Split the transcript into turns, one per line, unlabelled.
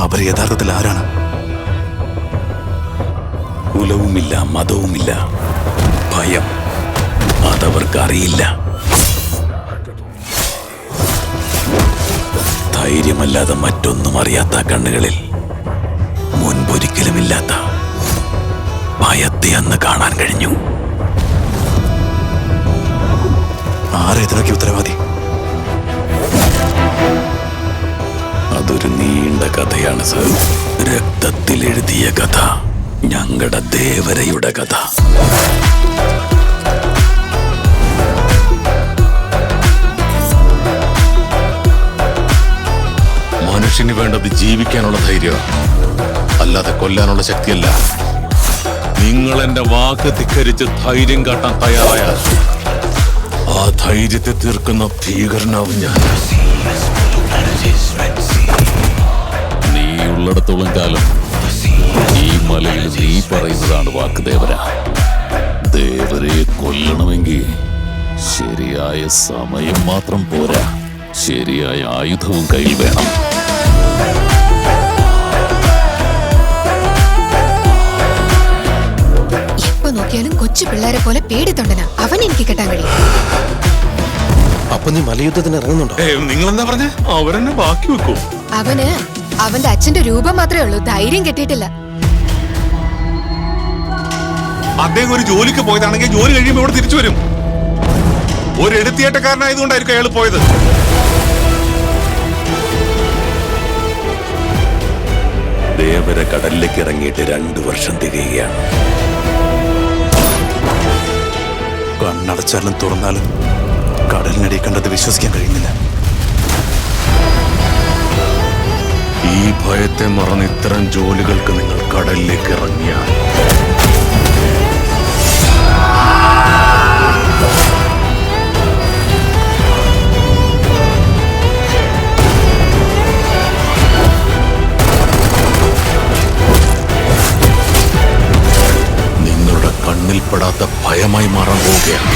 അവർ യഥാർത്ഥത്തിൽ ആരാണ്?
കുലവുമില്ല, മതവുമില്ല, ഭയം അതവർക്കറിയില്ല. ധൈര്യമല്ലാതെ മറ്റൊന്നും അറിയാത്ത കണ്ണുകളിൽ മുൻപൊരിക്കലുമില്ലാത്ത ഭയത്തെ അന്ന് കാണാൻ കഴിഞ്ഞു.
ആരെ ഇതിനൊക്കെ ഉത്തരവാദി?
അതൊരു നീണ്ട കഥയാണ് സർ. രക്തത്തിൽ എഴുതിയ കഥ, ഞങ്ങളുടെ ദേവരയുടെ കഥ.
മനുഷ്യന് വേണ്ടത് ജീവിക്കാനുള്ള ധൈര്യം, അല്ലാതെ കൊല്ലാനുള്ള ശക്തിയല്ല. നിങ്ങൾ എന്റെ വാക്ക് ധിക്കരിച്ച് ധൈര്യം കാട്ടാൻ തയ്യാറായാൽ ആ ധൈര്യത്തെ തീർക്കുന്ന ഭീകരനാവും ഞാൻ. നീ ഉള്ളിടത്തോളം കാലം ഈ മലയിൽ നീ പറയുന്നതാണ് വാക്ക് ദേവര. ദേവരെ കൊല്ലണമെങ്കിൽ ശരിയായ സമയം മാത്രം പോരാ, ശരിയായ ആയുധവും കയ്യിൽ വേണം.
എപ്പോ നോക്കിയാലും കൊച്ചു പിള്ളേരെ പോലെ പേടിത്തൊണ്ടനാ. അവൻ എനിക്ക് കെട്ടാൻ കഴിയും.
അപ്പൊ നീ മലയുദ്ധത്തിന് ഇറങ്ങുന്നുണ്ടോ?
നിങ്ങൾ എന്താ പറഞ്ഞ? അവരെന്നെ ബാക്കി വെക്കൂ.
അവന് അവന്റെ അച്ഛന്റെ രൂപം മാത്രമേ ഉള്ളൂ, ധൈര്യം കെട്ടിയിട്ടില്ല.
അദ്ദേഹം ഒരു ജോലിക്ക് പോയതാണെങ്കിൽ ജോലി കഴിയുമ്പോൾ ഇവിടെ തിരിച്ചു വരും. ഒരു എടുത്തിയേറ്റക്കാരനായതുകൊണ്ടായിരിക്കും അയാൾ പോയത്.
ദേവര കടലിലേക്ക് ഇറങ്ങിയിട്ട് 2 വർഷം തികയുകയാണ്.
കണ്ണടച്ചാലും തുറന്നാലും കടലിനടി കണ്ടത് വിശ്വസിക്കാൻ കഴിയുന്നില്ല.
ഈ ഭയത്തെ മറന്ന് ഇത്തരം ജോലികൾക്ക് നിങ്ങൾ കടലിലേക്ക് ഇറങ്ങിയാൽ നിങ്ങളുടെ കണ്ണിൽപ്പെടാത്ത ഭയമായി മാറാൻ പോവുകയാണ്.